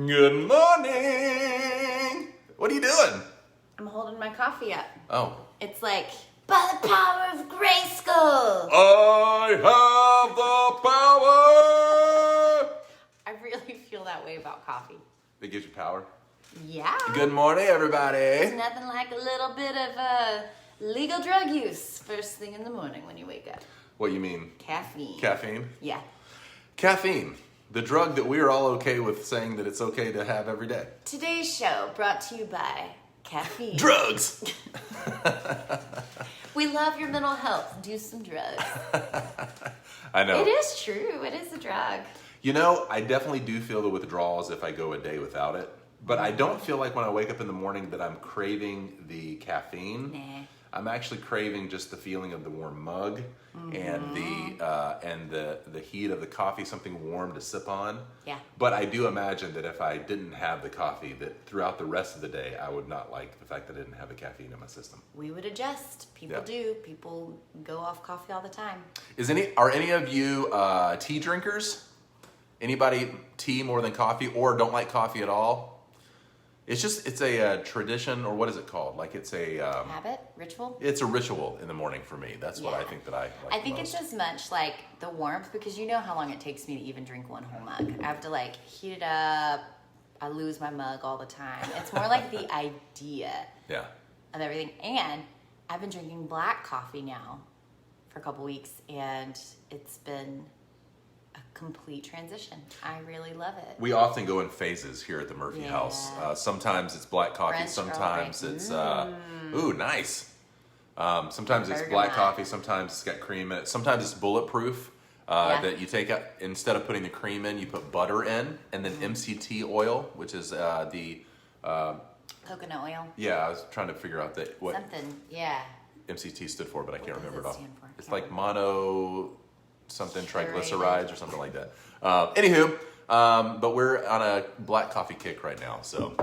Good morning. What are you doing? I'm holding my coffee up. Oh. It's like, by the power of Grayskull. I have the power. I really feel that way about coffee. It gives you power. Yeah. Good morning, everybody. There's nothing like a little bit of legal drug use first thing in the morning when you wake up. What you mean? Caffeine. Caffeine? Yeah. Caffeine. The drug that we are all okay with saying that it's okay to have every day. Today's show brought to you by caffeine. Drugs. We love your mental health. Do some drugs. I know. It is true. It is a drug. You know, I definitely do feel the withdrawals if I go a day without it. But I don't feel like when I wake up in the morning that I'm craving the caffeine. Nah. I'm actually craving just the feeling of the warm mug and the heat of the coffee, something warm to sip on. Yeah. But I do imagine that if I didn't have the coffee, that throughout the rest of the day, I would not like the fact that I didn't have the caffeine in my system. We would adjust. People do. People go off coffee all the time. Are any of you tea drinkers? Anybody tea more than coffee, or don't like coffee at all? It's a tradition, or what is it called? Like it's a habit, ritual. It's a ritual in the morning for me. That's what I think that I like. I think it's as much like the warmth, because you know how long it takes me to even drink one whole mug. I have to like heat it up. I lose my mug all the time. It's more like the idea of everything. And I've been drinking black coffee now for a couple weeks, and it's been a complete transition. I really love it. We often go in phases here at the Murphy house. Sometimes it's black coffee. French sometimes it's nice. Sometimes it's Bergamot. black coffee. Sometimes it's got cream in it. Sometimes it's bulletproof. That you take out, instead of putting the cream in, you put butter in, and then MCT oil, which is the Coconut oil. Yeah, I was trying to figure out what Something. Yeah. MCT stood for, but I can't remember it all. stand for? It's like mono something triglycerides or something like that. Anywho, but we're on a black coffee kick right now. So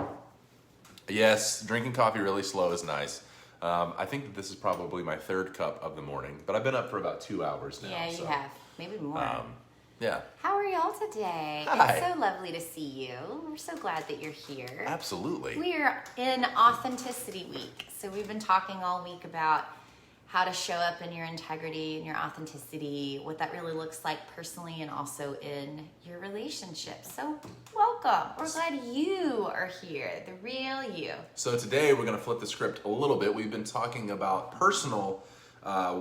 yes, drinking coffee really slow is nice. I think that this is probably my third cup of the morning, but I've been up for about 2 hours now. Yeah, you have. Maybe more. Yeah. How are y'all today? Hi. It's so lovely to see you. We're so glad that you're here. Absolutely. We're in Authenticity Week. So we've been talking all week about how to show up in your integrity and your authenticity, what that really looks like personally and also in your relationships. So welcome. We're glad you are here, the real you. So today we're going to flip the script a little bit. We've been talking about personal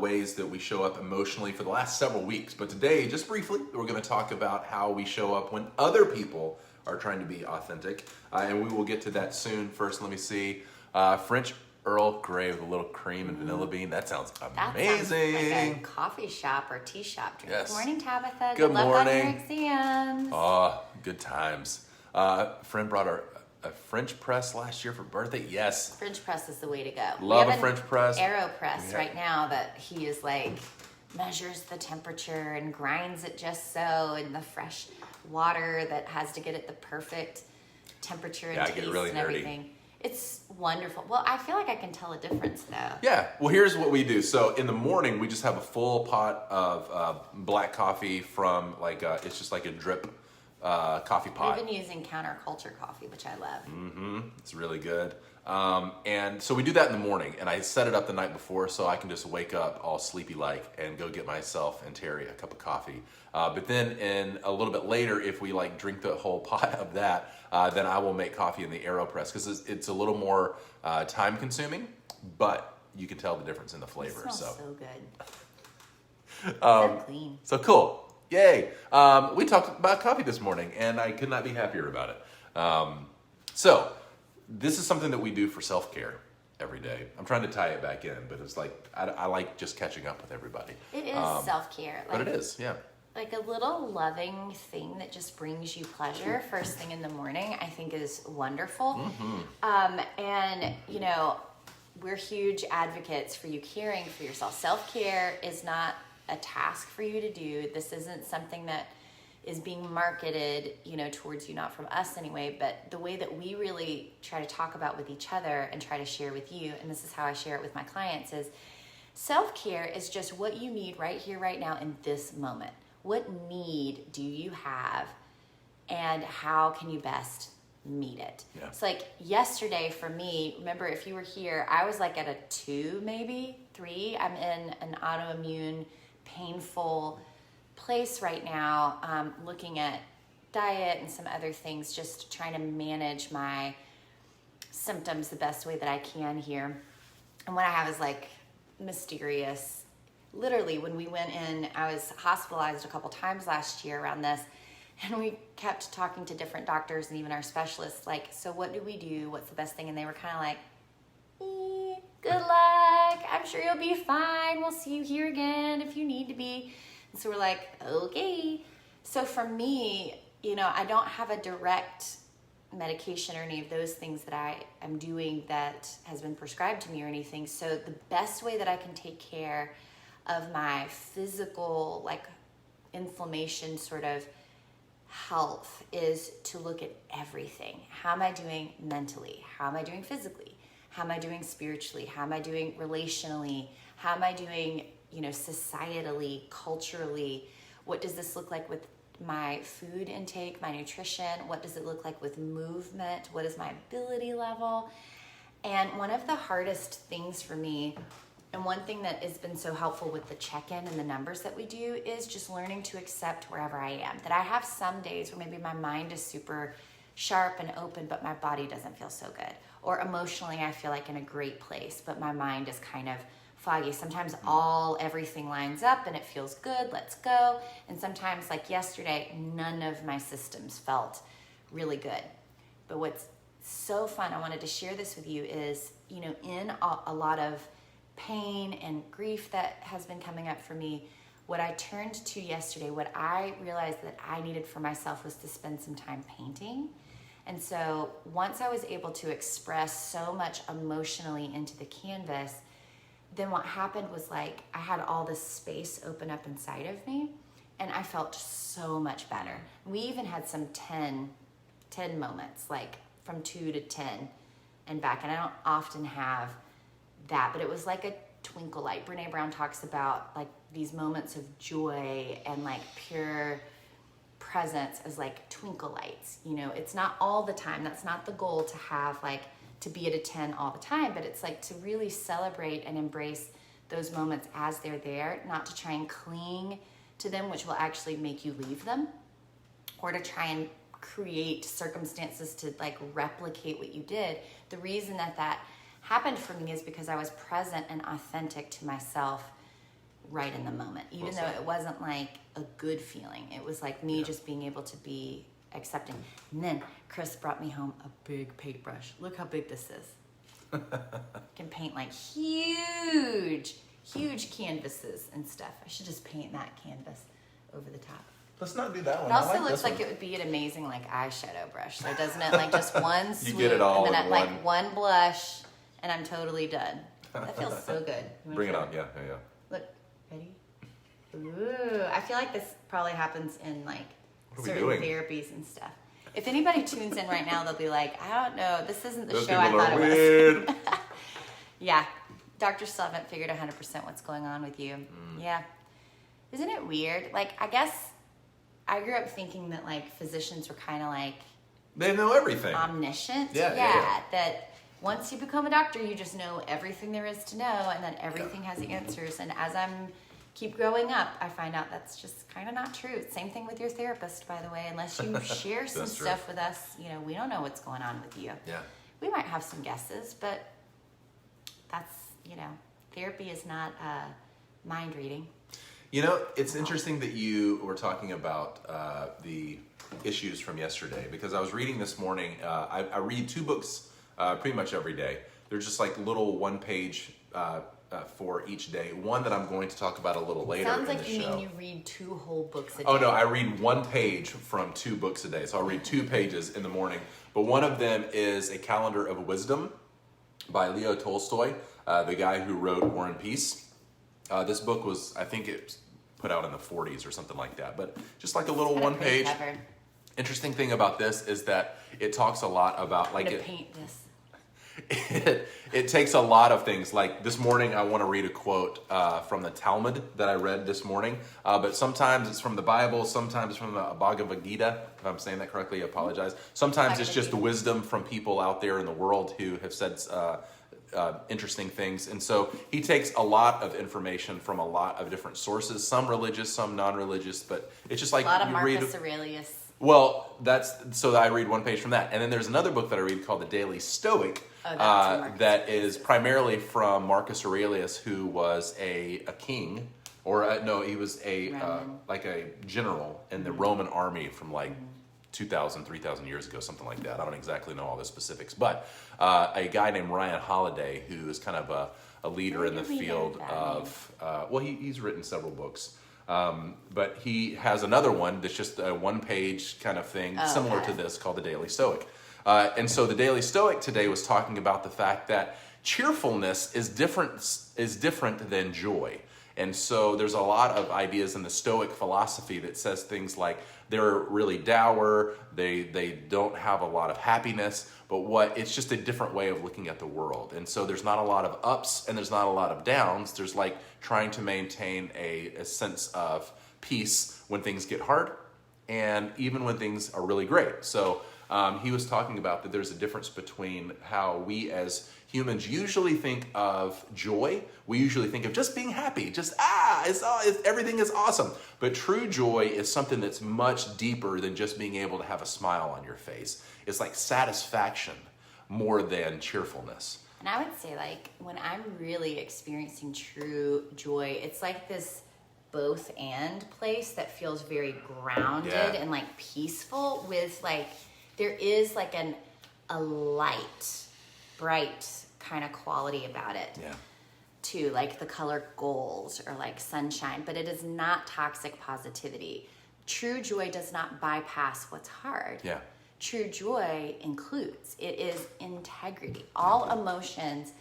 ways that we show up emotionally for the last several weeks. But today, just briefly, we're going to talk about how we show up when other people are trying to be authentic. And we will get to that soon. First, let me see. French Earl Grey with a little cream and vanilla bean. That sounds amazing. That sounds like a coffee shop or tea shop drink. Yes. Good morning, Tabitha. Good luck morning. on your exams. Oh, good times. Friend brought a French press last year for birthday. Yes. French press is the way to go. Love a French press. AeroPress right now that he is like measures the temperature and grinds it just so in the fresh water that has to get it the perfect temperature and taste get really and nerdy. everything. It's wonderful. Well, I feel like I can tell a difference though. Yeah. Well, here's what we do. So in the morning, we just have a full pot of black coffee from it's just like a drip coffee pot. We've been using counterculture coffee, which I love. Mm-hmm. It's really good. And so we do that in the morning, and I set it up the night before so I can just wake up all sleepy-like and go get myself and Teri a cup of coffee. But then in a little bit later, if we drink the whole pot of that, then I will make coffee in the AeroPress because it's a little more time-consuming, but you can tell the difference in the flavor. It smells so good. So clean. So cool. Yay. We talked about coffee this morning, and I could not be happier about it. So this is something that we do for self-care every day. I'm trying to tie it back in, but it's like I like just catching up with everybody. It is self-care. But it is, yeah. Like a little loving thing that just brings you pleasure first thing in the morning, I think is wonderful. Mm-hmm. And, we're huge advocates for you caring for yourself. Self-care is not a task for you to do. This isn't something that is being marketed, towards you, not from us anyway, but the way that we really try to talk about with each other and try to share with you, and this is how I share it with my clients, is self-care is just what you need right here, right now, in this moment. What need do you have, and how can you best meet it. Yeah. It's like yesterday for me, remember if you were here, I was like at a 2, maybe 3. I'm in an autoimmune, painful place right now, looking at diet and some other things, just trying to manage my symptoms the best way that I can here. And what I have is like mysterious. Literally, when we went in, I was hospitalized a couple times last year around this, and we kept talking to different doctors and even our specialists, like, so what do we do? What's the best thing? And they were kind of like, good luck. I'm sure you'll be fine. We'll see you here again if you need to be. And so we're like, okay. So for me, I don't have a direct medication or any of those things that I am doing that has been prescribed to me or anything. So the best way that I can take care of my physical, like, inflammation sort of health is to look at everything. How am I doing mentally? How am I doing physically? How am I doing spiritually? How am I doing relationally? How am I doing, societally, culturally? What does this look like with my food intake, my nutrition? What does it look like with movement? What is my ability level? And one of the hardest things for me, and one thing that has been so helpful with the check-in and the numbers that we do, is just learning to accept wherever I am. That I have some days where maybe my mind is super sharp and open, but my body doesn't feel so good. Or emotionally, I feel like in a great place, but my mind is kind of foggy. Sometimes everything lines up and it feels good, let's go. And sometimes, like yesterday, none of my systems felt really good. But what's so fun, I wanted to share this with you, is, in a lot of pain and grief that has been coming up for me, what I turned to yesterday, what I realized that I needed for myself, was to spend some time painting. And so once I was able to express so much emotionally into the canvas, then what happened was, like, I had all this space open up inside of me, and I felt so much better. We even had some 10 moments, like from 2 to 10 and back. And I don't often have that, but it was like a twinkle light. Brene Brown talks about, like, these moments of joy and, like, pure presence as like twinkle lights. It's not all the time. That's not the goal, to have, like, to be at a 10 all the time, but it's like to really celebrate and embrace those moments as they're there, not to try and cling to them, which will actually make you leave them, or to try and create circumstances to, like, replicate what you did. The reason that happened for me is because I was present and authentic to myself right in the moment, even though it wasn't like a good feeling. It was like me just being able to be accepting. And then Chris brought me home a big paintbrush. Look how big this is. Can paint like huge canvases and stuff. I should just paint that canvas over the top. Let's not do that one. It also looks like it would be an amazing, like, eyeshadow brush. So doesn't it, like, just one swoop, you get it all and then in like one blush, and I'm totally done. That feels so good. Bring it on, yeah. Look, ready? Ooh, I feel like this probably happens in, like, certain therapies and stuff. If anybody tunes in right now, they'll be like, I don't know, this isn't the show I thought it was. Yeah, doctors still haven't figured 100% what's going on with you. Yeah. Isn't it weird? Like, I guess I grew up thinking that, like, physicians were kind of like... They know everything. Omniscient. Yeah. That once you become a doctor, you just know everything there is to know, and then everything has answers. And as keep growing up, I find out that's just kind of not true. Same thing with your therapist, by the way. Unless you share some stuff with us, we don't know what's going on with you. Yeah. We might have some guesses, but that's, therapy is not mind reading. It's interesting that you were talking about the issues from yesterday, because I was reading this morning. I read 2 books pretty much every day. They're just like little one-page for each day. One that I'm going to talk about a little later in the show. Sounds like you mean you read 2 whole books a day. Oh no, I read 1 page from 2 books a day. So I'll read 2 pages in the morning. But one of them is A Calendar of Wisdom by Leo Tolstoy, the guy who wrote War and Peace. This book was, I think it was put out in the 40s or something like that. But just like a little 1-page. Interesting thing about this is that it talks a lot about, like, I'm gonna paint this. it takes a lot of things. Like this morning, I want to read a quote from the Talmud that I read this morning. But sometimes it's from the Bible. Sometimes it's from the Bhagavad Gita. If I'm saying that correctly, I apologize. Sometimes it's just the wisdom from people out there in the world who have said interesting things. And so he takes a lot of information from a lot of different sources, some religious, some non-religious, but it's just like a lot of you Marcus read. Aurelius. Well, so I read one page from that. And then there's another book that I read called the Daily Stoic that is primarily from Marcus Aurelius, who was a king, or no, he was like a general in the Roman army from like 2,000, 3,000 years ago, something like that. I don't exactly know all the specifics, but a guy named Ryan Holiday, who is kind of a leader in the field of, he's written several books. But he has another one that's just a one-page kind of thing, similar to this, called the Daily Stoic. And so the Daily Stoic today was talking about the fact that cheerfulness is different than joy. And so there's a lot of ideas in the Stoic philosophy that says things like they're really dour, they don't have a lot of happiness, but it's just a different way of looking at the world. And so there's not a lot of ups and there's not a lot of downs. There's like trying to maintain a sense of peace when things get hard and even when things are really great. So he was talking about that there's a difference between how we as humans usually think of joy. We usually think of just being happy, just everything is awesome. But true joy is something that's much deeper than just being able to have a smile on your face. It's like satisfaction more than cheerfulness. And I would say, like, when I'm really experiencing true joy, it's like this both and place that feels very grounded and like peaceful with like, there is like a light, bright kind of quality about it. Yeah. Too, like the color gold or like sunshine, but it is not toxic positivity. True joy does not bypass what's hard. Yeah. True joy includes, it is integrity. All emotions,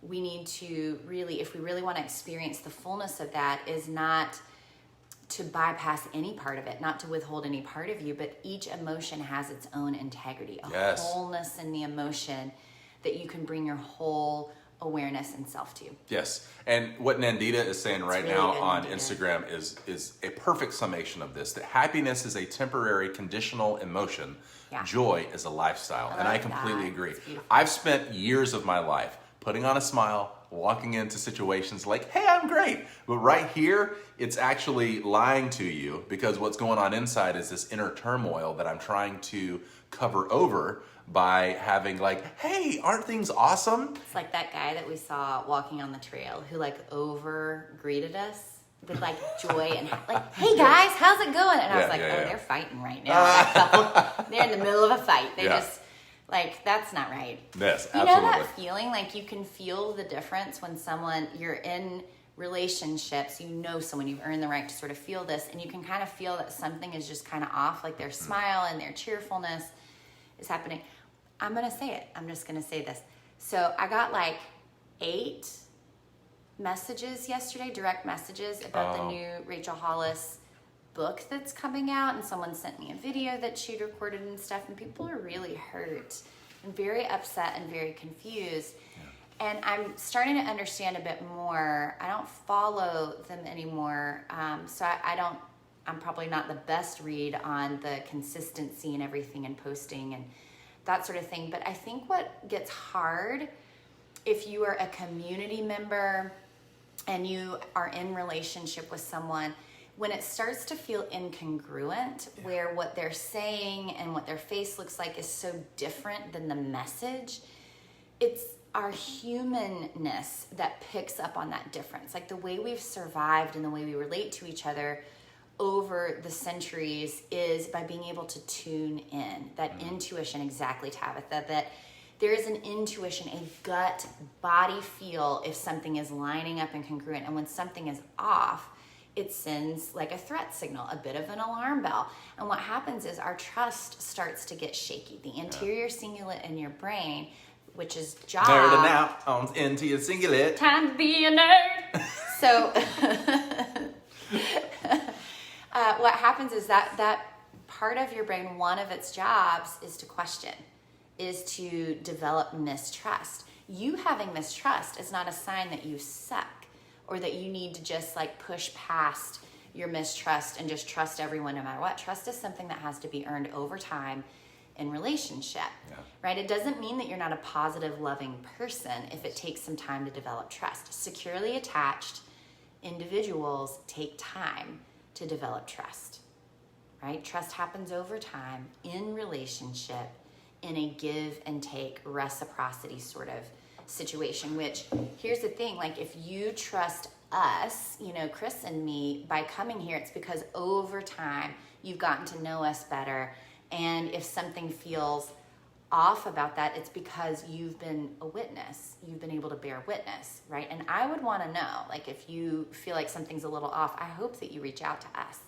we need to really, if we really want to experience the fullness of that, is not to bypass any part of it, not to withhold any part of you, but each emotion has its own integrity, a wholeness in the emotion that you can bring your whole awareness and self to. Yes. And what Nandita is saying right now on Instagram is a perfect summation of this, that happiness is a temporary conditional emotion. Yeah. Joy is a lifestyle. And I completely agree. I've spent years of my life putting on a smile, walking into situations like, hey, I'm great. But right here, it's actually lying to you, because what's going on inside is this inner turmoil that I'm trying to cover over by having like, hey, aren't things awesome? It's like that guy that we saw walking on the trail who like over greeted us with like joy and like, hey guys, how's it going? And I was like, they're fighting right now. That couple, they're in the middle of a fight. They just like, that's not right. Yes, absolutely. You know that feeling? Like you can feel the difference when you're in relationships, you know someone, you've earned the right to sort of feel this, and you can kind of feel that something is just kind of off, like their smile and their cheerfulness is happening. I'm going to say it. I'm just going to say this. So I got like 8 messages yesterday, direct messages about the new Rachel Hollis book that's coming out. And someone sent me a video that she'd recorded and stuff. And people are really hurt and very upset and very confused. Yeah. And I'm starting to understand a bit more. I don't follow them anymore. So I'm probably not the best read on the consistency and everything and posting and that sort of thing. But I think what gets hard, if you are a community member and you are in relationship with someone, when it starts to feel incongruent, where what they're saying and what their face looks like is so different than the message, it's our humanness that picks up on that difference. Like the way we've survived and the way we relate to each other over the centuries is by being able to tune in. That intuition, exactly, Tabitha, that there is an intuition, a gut body feel if something is lining up and congruent. And when something is off, it sends like a threat signal, a bit of an alarm bell. And what happens is our trust starts to get shaky. The anterior cingulate in your brain, which is job. Nerd out on into your cingulate. Time to be a nerd. So what happens is that part of your brain, one of its jobs is to question. is to develop mistrust. You having mistrust is not a sign that you suck or that you need to just like push past your mistrust and just trust everyone no matter what. Trust is something that has to be earned over time in relationship, right? It doesn't mean that you're not a positive, loving person if it takes some time to develop trust. Securely attached individuals take time to develop trust, right? Trust happens over time in relationship, in a give and take reciprocity sort of situation, which here's the thing, like if you trust us, you know, Chris and me, by coming here, it's because over time you've gotten to know us better. And if something feels off about that, it's because you've been a witness. You've been able to bear witness, right? And I would want to know, like if you feel like something's a little off, I hope that you reach out to us.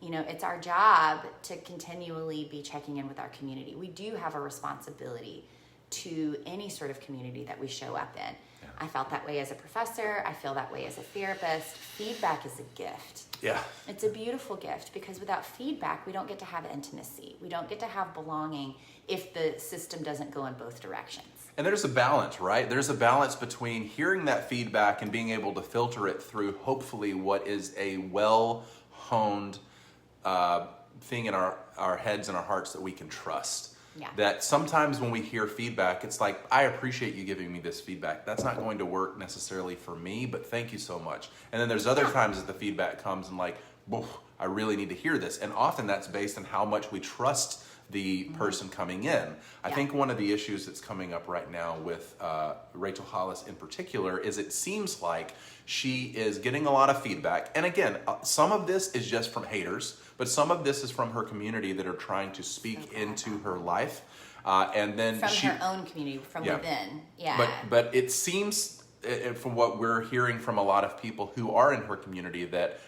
You know, it's our job to continually be checking in with our community. We do have a responsibility to any sort of community that we show up in. Yeah. I felt that way as a professor. I feel that way as a therapist. Feedback is a gift. Yeah. It's a beautiful gift because without feedback, we don't get to have intimacy. We don't get to have belonging if the system doesn't go in both directions. And there's a balance, right? There's a balance between hearing that feedback and being able to filter it through hopefully what is a well-honed thing in our heads and our hearts that we can trust. Yeah. That sometimes when we hear feedback, it's like, I appreciate you giving me this feedback. That's not going to work necessarily for me, but thank you so much. And then there's other times that the feedback comes and like, I really need to hear this. And often that's based on how much we trust the person coming in. I think one of the issues that's coming up right now with Rachel Hollis in particular is it seems like she is getting a lot of feedback. And again, some of this is just from haters, but some of this is from her community that are trying to speak into her life. And then from her own community, from within. Yeah. But it seems, from what we're hearing from a lot of people who are in her community, that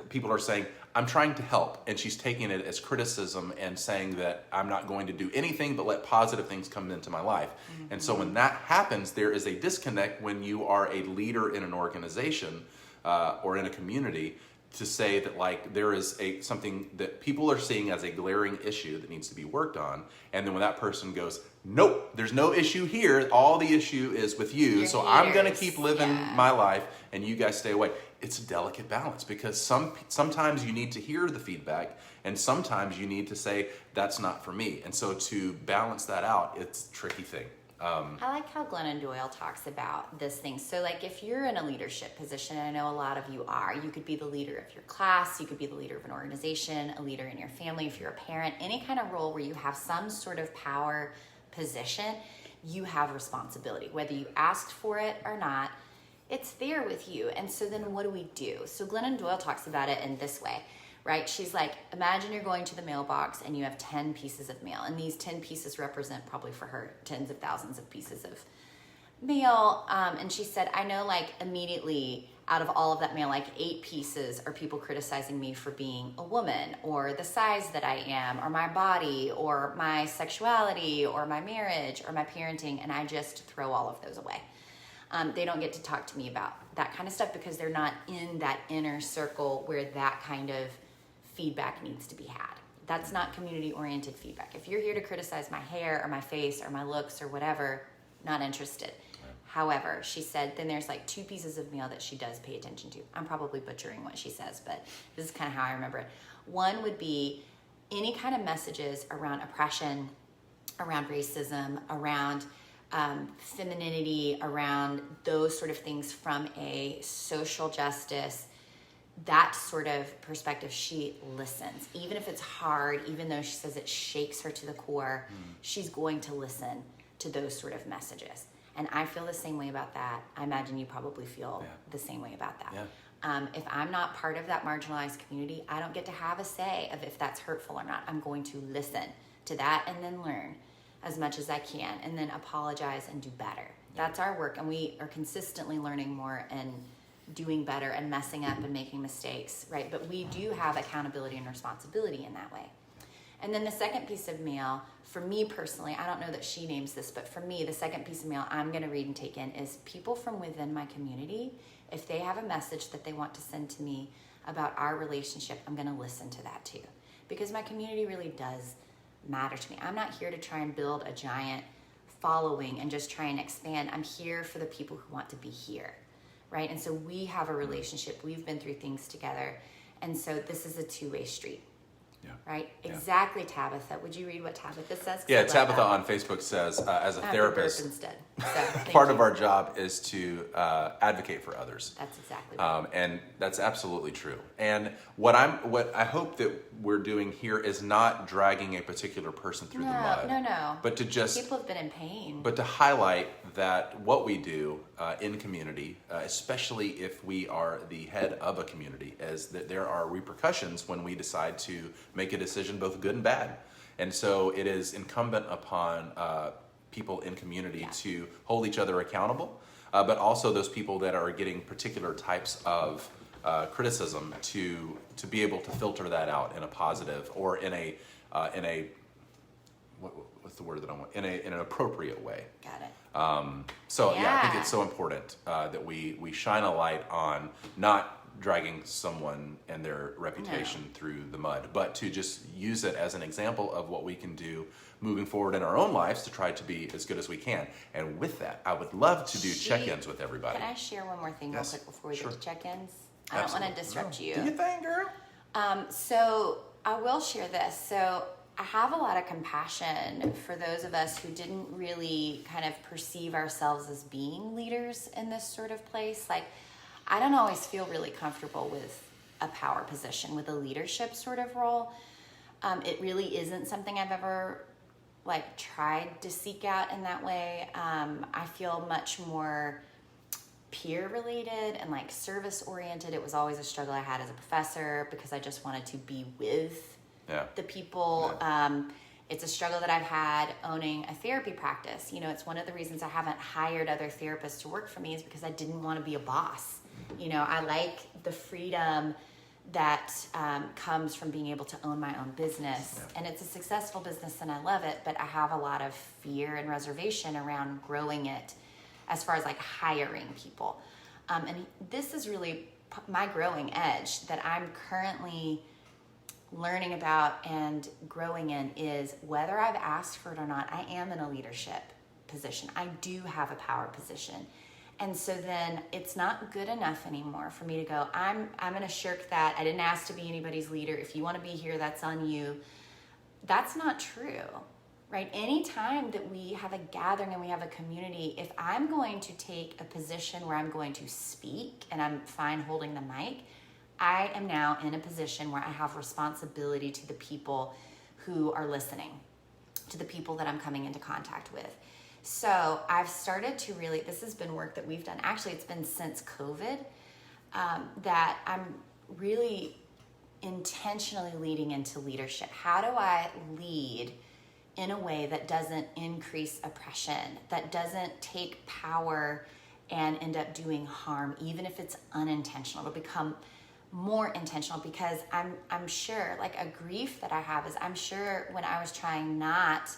people are saying, I'm trying to help, and she's taking it as criticism and saying that I'm not going to do anything but let positive things come into my life. Mm-hmm. And so when that happens, there is a disconnect when you are a leader in an organization or in a community to say that like there is something that people are seeing as a glaring issue that needs to be worked on, and then when that person goes, nope, there's no issue here, all the issue is with you, Your so haters. I'm going to keep living my life and you guys stay away. It's a delicate balance because sometimes you need to hear the feedback and sometimes you need to say, that's not for me. And so to balance that out, it's a tricky thing. I like how Glennon Doyle talks about this thing. So like if you're in a leadership position, and I know a lot of you are, you could be the leader of your class, you could be the leader of an organization, a leader in your family, if you're a parent, any kind of role where you have some sort of power position, you have responsibility. Whether you asked for it or not, it's there with you. And so then what do we do? So Glennon Doyle talks about it in this way, right? She's like, imagine you're going to the mailbox and you have 10 pieces of mail. And these 10 pieces represent probably for her tens of thousands of pieces of mail. And she said, I know like immediately out of all of that mail, like 8 pieces are people criticizing me for being a woman or the size that I am or my body or my sexuality or my marriage or my parenting. And I just throw all of those away. They don't get to talk to me about that kind of stuff because they're not in that inner circle where that kind of feedback needs to be had. That's not community-oriented feedback. If you're here to criticize my hair or my face or my looks or whatever, not interested. Right. However, she said then there's like 2 pieces of mail that she does pay attention to. I'm probably butchering what she says, but this is kind of how I remember it. One would be any kind of messages around oppression, around racism, around femininity, around those sort of things from a social justice, that sort of perspective. She listens. Even if it's hard, even though she says it shakes her to the core, she's going to listen to those sort of messages. And I feel the same way about that. I imagine you probably feel the same way about that. Yeah. If I'm not part of that marginalized community, I don't get to have a say of if that's hurtful or not. I'm going to listen to that and then learn as much as I can, and then apologize and do better. That's our work, and we are consistently learning more and doing better and messing up and making mistakes, right? But we do have accountability and responsibility in that way. And then the second piece of mail, for me personally, I don't know that she names this, but for me, the second piece of mail I'm going to read and take in is people from within my community. If they have a message that they want to send to me about our relationship, I'm going to listen to that too. Because my community really does matter to me. I'm not here to try and build a giant following and just try and expand. I'm here for the people who want to be here, right? And so we have a relationship. We've been through things together. And so this is a two-way street. Yeah. Right? Yeah. Exactly, Tabitha. Would you read what Tabitha says? 'Cause Yeah, I love Tabitha that. on Facebook says, as a I have to therapist, burp instead. So, thank part you. of our job is to advocate for others. That's exactly right. And that's absolutely true. And what I hope that we're doing here is not dragging a particular person through the mud. No. But to just People have been in pain. But to highlight that what we do in community, especially if we are the head of a community, is that there are repercussions when we decide to make a decision, both good and bad. And so it is incumbent upon people in community to hold each other accountable, but also those people that are getting particular types of criticism to be able to filter that out in a positive or in a what's the word that I want, in an appropriate way. Got it. So yeah, I think Yeah. it's so important that we shine a light on not dragging someone and their reputation through the mud, but to just use it as an example of what we can do moving forward in our own lives to try to be as good as we can. And with that, I would love to do check-ins with everybody. Can I share one more thing Yes, real quick before we sure. get to check-ins? I don't want to disrupt you. Do you think, girl? So I will share this. So I have a lot of compassion for those of us who didn't really kind of perceive ourselves as being leaders in this sort of place. Like, I don't always feel really comfortable with a power position, with a leadership sort of role. It really isn't something I've ever tried to seek out in that way. I feel much more peer related and service oriented. It was always a struggle I had as a professor because I just wanted to be with the people. Yeah. It's a struggle that I've had owning a therapy practice. It's one of the reasons I haven't hired other therapists to work for me is because I didn't want to be a boss. I like the freedom that comes from being able to own my own business. Yeah. And it's a successful business and I love it, but I have a lot of fear and reservation around growing it as far as hiring people. And this is really my growing edge that I'm currently learning about and growing in is whether I've asked for it or not, I am in a leadership position. I do have a power position. And so then it's not good enough anymore for me to go, I'm going to shirk that. I didn't ask to be anybody's leader. If you want to be here, that's on you. That's not true, right? Anytime that we have a gathering and we have a community, if I'm going to take a position where I'm going to speak and I'm fine holding the mic, I am now in a position where I have responsibility to the people who are listening, to the people that I'm coming into contact with. So I've started to really, this has been work that we've done. Actually, it's been since COVID that I'm really intentionally leading into leadership. How do I lead in a way that doesn't increase oppression, that doesn't take power and end up doing harm, even if it's unintentional? It'll become more intentional because I'm sure, a grief that I have is I'm sure when I was trying not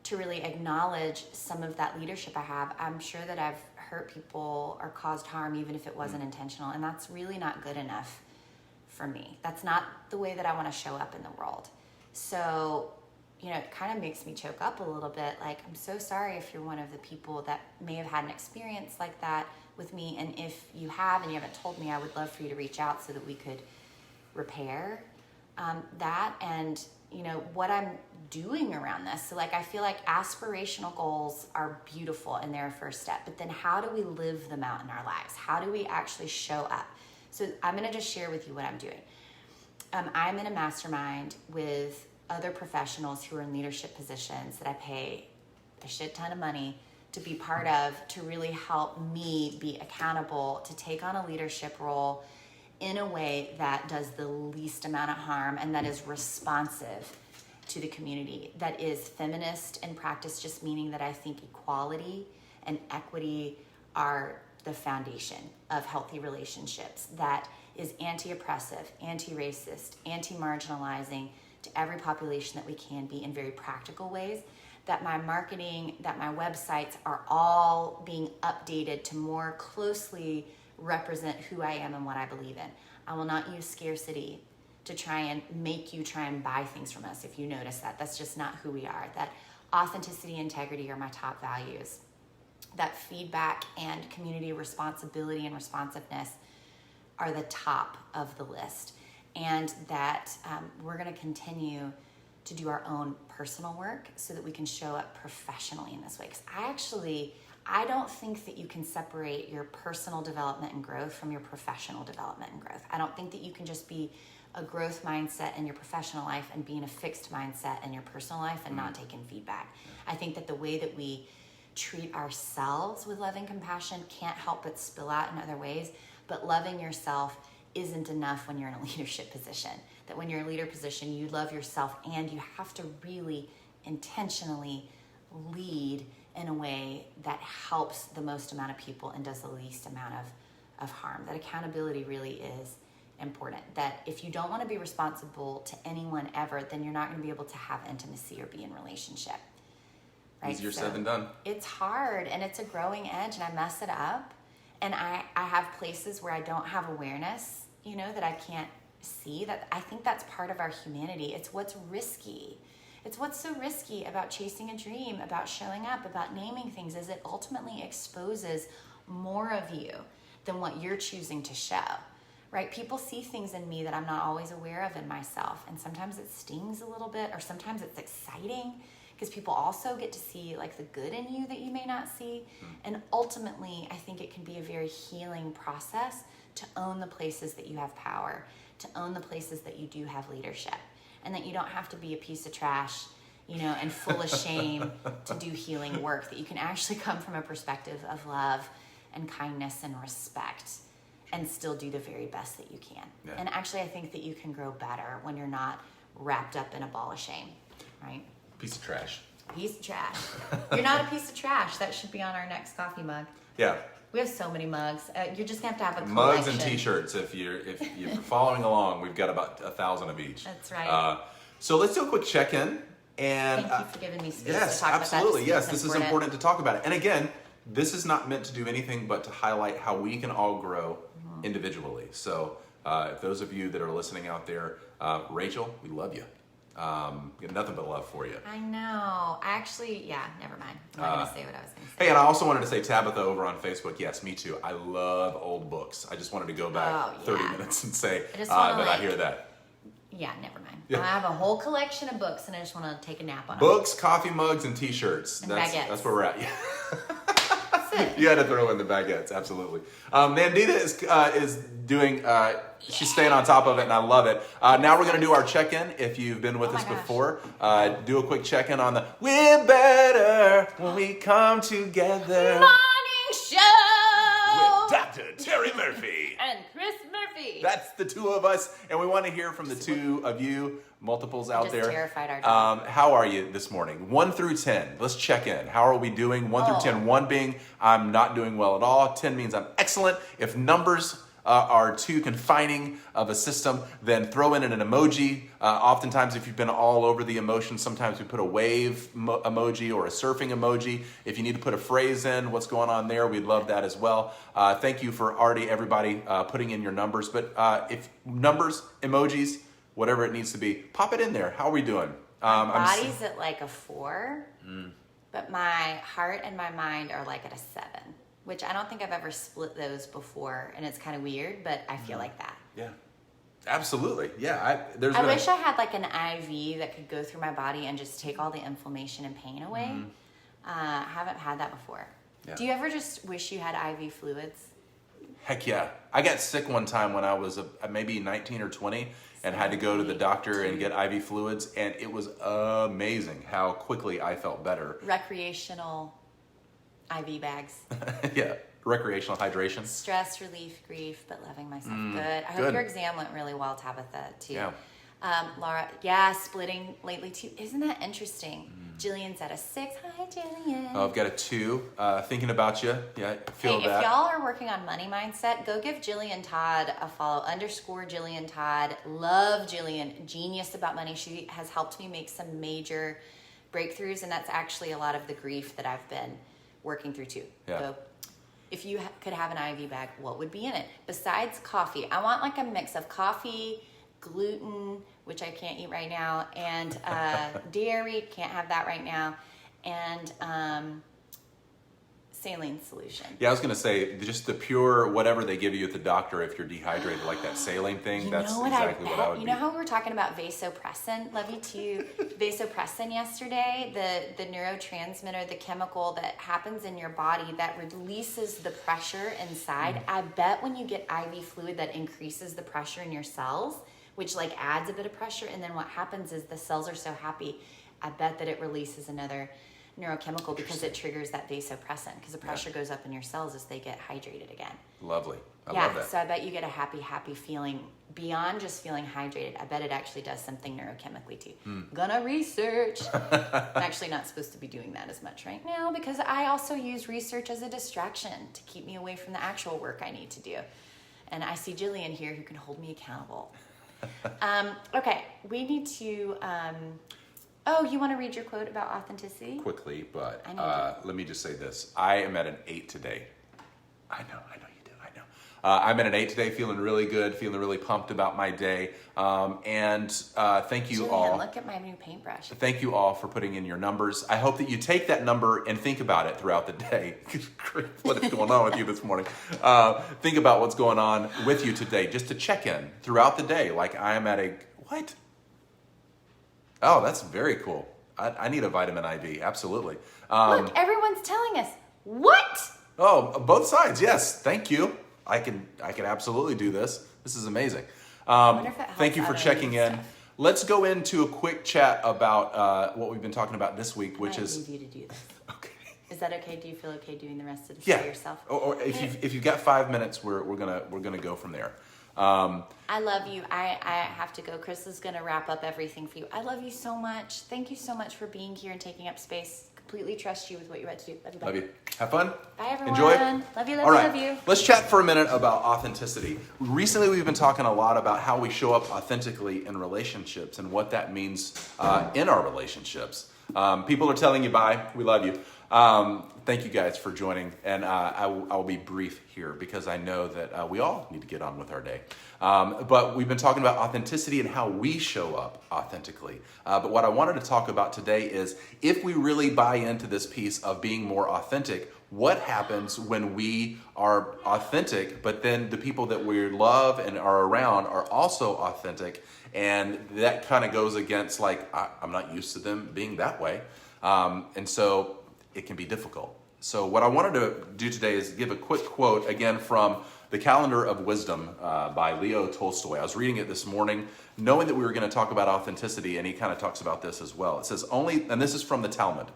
to really acknowledge some of that leadership I have, I'm sure that I've hurt people or caused harm even if it wasn't intentional, and that's really not good enough for me. That's not the way that I want to show up in the world. So, it kind of makes me choke up a little bit. I'm so sorry if you're one of the people that may have had an experience like that with me, and if you have and you haven't told me, I would love for you to reach out so that we could repair that and what I'm doing around this. So I feel like aspirational goals are beautiful and they're a first step, but then how do we live them out in our lives? How do we actually show up? So I'm going to just share with you what I'm doing. I'm in a mastermind with other professionals who are in leadership positions that I pay a shit ton of money to be part of, to really help me be accountable, to take on a leadership role in a way that does the least amount of harm and that is responsive to the community, that is feminist in practice, just meaning that I think equality and equity are the foundation of healthy relationships, that is anti-oppressive, anti-racist, anti-marginalizing to every population that we can be in very practical ways, that my marketing, that my websites are all being updated to more closely represent who I am and what I believe in. I will not use scarcity to try and make you try and buy things from us. If you notice that, that's just not who we are. That authenticity, integrity are my top values. That feedback and community responsibility and responsiveness are the top of the list. And that we're going to continue to do our own personal work so that we can show up professionally in this way. Because I don't think that you can separate your personal development and growth from your professional development and growth. I don't think that you can just be a growth mindset in your professional life and be in a fixed mindset in your personal life and not taking feedback. I think that the way that we treat ourselves with love and compassion can't help but spill out in other ways, but loving yourself isn't enough when you're in a leadership position. That when you're in a leader position, you love yourself and you have to really intentionally lead in a way that helps the most amount of people and does the least amount of harm. That accountability really is important. That if you don't want to be responsible to anyone ever, then you're not going to be able to have intimacy or be in relationship. Right? Easier said than done. It's hard and it's a growing edge, and I mess it up. And I have places where I don't have awareness, that I can't see. That I think that's part of our humanity. It's what's risky. It's what's so risky about chasing a dream, about showing up, about naming things, is it ultimately exposes more of you than what you're choosing to show, right? People see things in me that I'm not always aware of in myself. And sometimes it stings a little bit, or sometimes it's exciting because people also get to see like the good in you that you may not see. And ultimately, I think it can be a very healing process to own the places that you have power, to own the places that you do have leadership. And that you don't have to be a piece of trash, and full of shame to do healing work. That you can actually come from a perspective of love and kindness and respect and still do the very best that you can. Yeah. And actually, I think that you can grow better when you're not wrapped up in a ball of shame, right? Piece of trash. Piece of trash. You're not a piece of trash. That should be on our next coffee mug. Yeah. We have so many mugs. You're just gonna have a collection. Mugs and T-shirts. If you're following along, we've got about 1,000 of each. That's right. So let's do a quick check-in. And thank you for giving me space yes, to talk absolutely. about that. Yes, this is important to talk about it. And again, this is not meant to do anything but to highlight how we can all grow individually. So if those of you that are listening out there, Rachel, we love you. Got nothing but love for you. I know. Never mind. I'm not going to say what I was going to say. Hey, and I also wanted to say, Tabitha over on Facebook, yes, me too. I love old books. I just wanted to go back 30 minutes and say that I hear that. Yeah, never mind. Yeah. I have a whole collection of books, and I just want to take a nap on books, coffee mugs, and T-shirts. And baguettes. That's where we're at. Yeah. You had to throw in the baguettes, absolutely. Nandita is doing, she's staying on top of it, and I love it. Now we're going to do our check-in. If you've been with us before, do a quick check-in on we're better when we come together. Morning show! With Dr. Teri Murphy. And Chris Murphy. That's the two of us, and we want to hear from the two of you, multiples out there. Terrified our dog. How are you this morning? 1 through 10. Let's check in. How are we doing? 1 through 10. 1 being I'm not doing well at all. 10 means I'm excellent. If numbers are too confining of a system, then throw in an emoji. Oftentimes, if you've been all over the emotions, sometimes we put a wave emoji or a surfing emoji. If you need to put a phrase in, what's going on there, we'd love that as well. Thank you for already everybody putting in your numbers. But if numbers, emojis, whatever it needs to be, pop it in there. How are we doing? My body's at like a 4, but my heart and my mind are like at a 7. Which I don't think I've ever split those before, and it's kind of weird, but I feel like that. Yeah, absolutely. Yeah, I wish I had like an IV that could go through my body and just take all the inflammation and pain away. I haven't had that before. Yeah. Do you ever just wish you had IV fluids? Heck yeah. I got sick one time when I was maybe 19 or 20 and had to go to the doctor and get IV fluids, and it was amazing how quickly I felt better. Recreational IV bags. Yeah, recreational hydration. Stress relief, grief, but loving myself. Good. I hope your exam went really well, Tabitha, too. Yeah. Laura, splitting lately, too. Isn't that interesting? Jillian's at a 6. Hi, Jillian. Oh, I've got a 2. Thinking about you. Yeah, I feel that. If y'all are working on money mindset, go give Jillian Todd a follow. _Jillian Todd. Love Jillian. Genius about money. She has helped me make some major breakthroughs, and that's actually a lot of the grief that I've been working through too. Yeah. So if you could have an IV bag, what would be in it? Besides coffee, I want like a mix of coffee gluten, which I can't eat right now, and dairy, can't have that right now, and saline solution. Yeah, I was going to say, just the pure whatever they give you at the doctor if you're dehydrated, like that saline thing, that's exactly what I would be. You know how we were talking about vasopressin? Love you too. Vasopressin yesterday, the neurotransmitter, the chemical that happens in your body that releases the pressure inside. I bet when you get IV fluid that increases the pressure in your cells, which like adds a bit of pressure, and then what happens is the cells are so happy, I bet that it releases another neurochemical because it triggers that vasopressin because the pressure goes up in your cells as they get hydrated again. Lovely. I love that. So I bet you get a happy feeling beyond just feeling hydrated. I bet it actually does something neurochemically too. Gonna research. I'm actually not supposed to be doing that as much right now because I also use research as a distraction to keep me away from the actual work I need to do. And I see Jillian here who can hold me accountable. Okay, we need to... Oh, you want to read your quote about authenticity? Quickly, but let me just say this. I am at an 8 today. I know you do, I know. I'm at an 8 today, feeling really good, feeling really pumped about my day. And thank you Jillian, all. Look at my new paintbrush. Thank you all for putting in your numbers. I hope that you take that number and think about it throughout the day. What is going on with you this morning? Think about what's going on with you today, just to check in throughout the day. Like I am at a, what? Oh, that's very cool. I need a vitamin IV, absolutely. Look, everyone's telling us. What? Oh, both sides, yes. Thank you. I can absolutely do this. This is amazing. Thank you for checking in. Stuff. Let's go into a quick chat about what we've been talking about this week, which is... I need you to do this. Okay. Is that okay? Do you feel okay doing the rest of the Yeah. show yourself? Or if you've got 5 minutes, we're gonna go from there. I love you. I have to go. Chris is going to wrap up everything for you. I love you so much. Thank you so much for being here and taking up space. Completely trust you with what you're about to do. Love you. Bye. Love you. Have fun. Bye, everyone. Enjoy. Love you, All right. love you. Let's chat for a minute about authenticity. Recently, we've been talking a lot about how we show up authentically in relationships and what that means in our relationships. People are telling you bye. We love you. Thank you guys for joining. And I will be brief here because I know that we all need to get on with our day. But we've been talking about authenticity and how we show up authentically. But what I wanted to talk about today is if we really buy into this piece of being more authentic, what happens when we are authentic, but then the people that we love and are around are also authentic, and that kind of goes against like, I'm not used to them being that way. And so it can be difficult. So what I wanted to do today is give a quick quote again from The Calendar of Wisdom by Leo Tolstoy. I was reading it this morning, knowing that we were going to talk about authenticity, and he kind of talks about this as well. It says, and this is from the Talmud,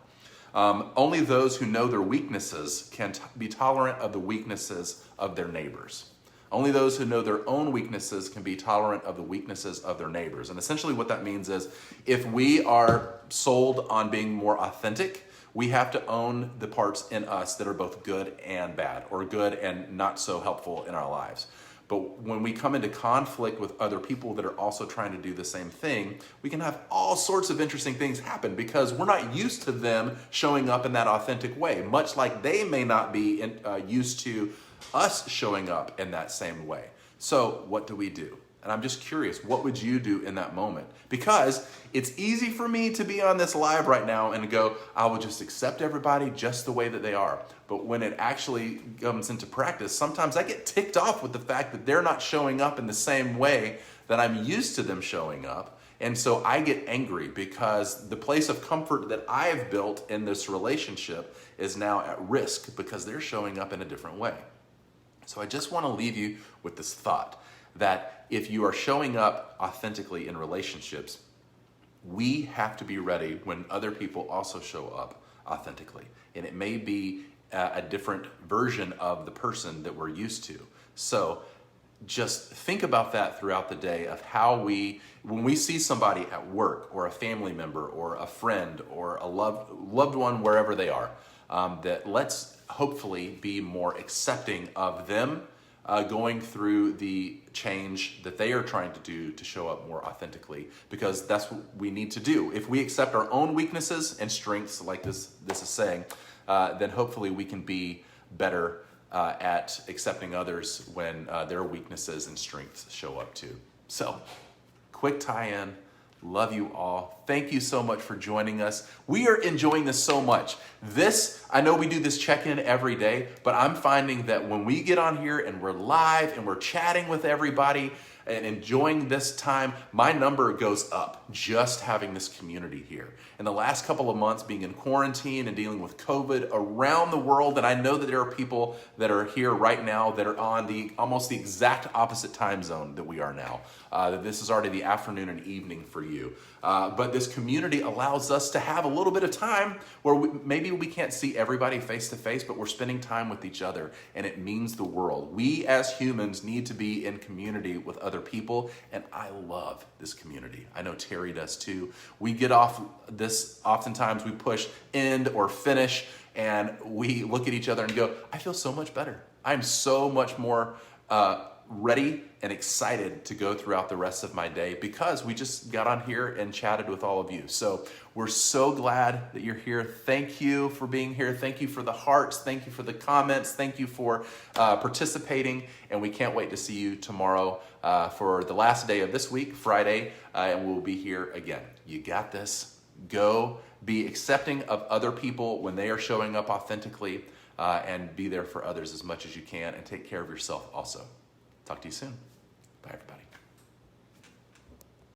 only those who know their weaknesses can be tolerant of the weaknesses of their neighbors. Only those who know their own weaknesses can be tolerant of the weaknesses of their neighbors. And essentially what that means is if we are sold on being more authentic, we have to own the parts in us that are both good and bad, or good and not so helpful in our lives. But when we come into conflict with other people that are also trying to do the same thing, we can have all sorts of interesting things happen because we're not used to them showing up in that authentic way, much like they may not be used to us showing up in that same way. So what do we do? And I'm just curious, what would you do in that moment? Because it's easy for me to be on this live right now and go, I will just accept everybody just the way that they are. But when it actually comes into practice, sometimes I get ticked off with the fact that they're not showing up in the same way that I'm used to them showing up. And so I get angry because the place of comfort that I've built in this relationship is now at risk because they're showing up in a different way. So I just want to leave you with this thought that if you are showing up authentically in relationships, we have to be ready when other people also show up authentically. And it may be a different version of the person that we're used to. So just think about that throughout the day of how when we see somebody at work or a family member or a friend or a loved one, wherever they are, that let's hopefully be more accepting of them going through the change that they are trying to do to show up more authentically, because that's what we need to do. If we accept our own weaknesses and strengths, like this is saying, then hopefully we can be better at accepting others when their weaknesses and strengths show up too. So quick tie-in. Love you all. Thank you so much for joining us. We are enjoying this so much. I know we do this check-in every day, but I'm finding that when we get on here and we're live and we're chatting with everybody and enjoying this time, my number goes up just having this community here. In the last couple of months, being in quarantine and dealing with COVID around the world, and I know that there are people that are here right now that are on almost the exact opposite time zone that we are now. That this is already the afternoon and evening for you. But this community allows us to have a little bit of time where maybe we can't see everybody face to face, but we're spending time with each other, and it means the world. We as humans need to be in community with other people, and I love this community. I know Teri does too. We get off this, oftentimes we push end or finish, and we look at each other and go, I feel so much better. I'm so much more ready and excited to go throughout the rest of my day because we just got on here and chatted with all of you. So we're so glad that you're here. Thank you for being here. Thank you for the hearts. Thank you for the comments. Thank you for participating. And we can't wait to see you tomorrow for the last day of this week, Friday, and we'll be here again. You got this. Go be accepting of other people when they are showing up authentically, and be there for others as much as you can, and take care of yourself also. Talk to you soon. Bye, everybody.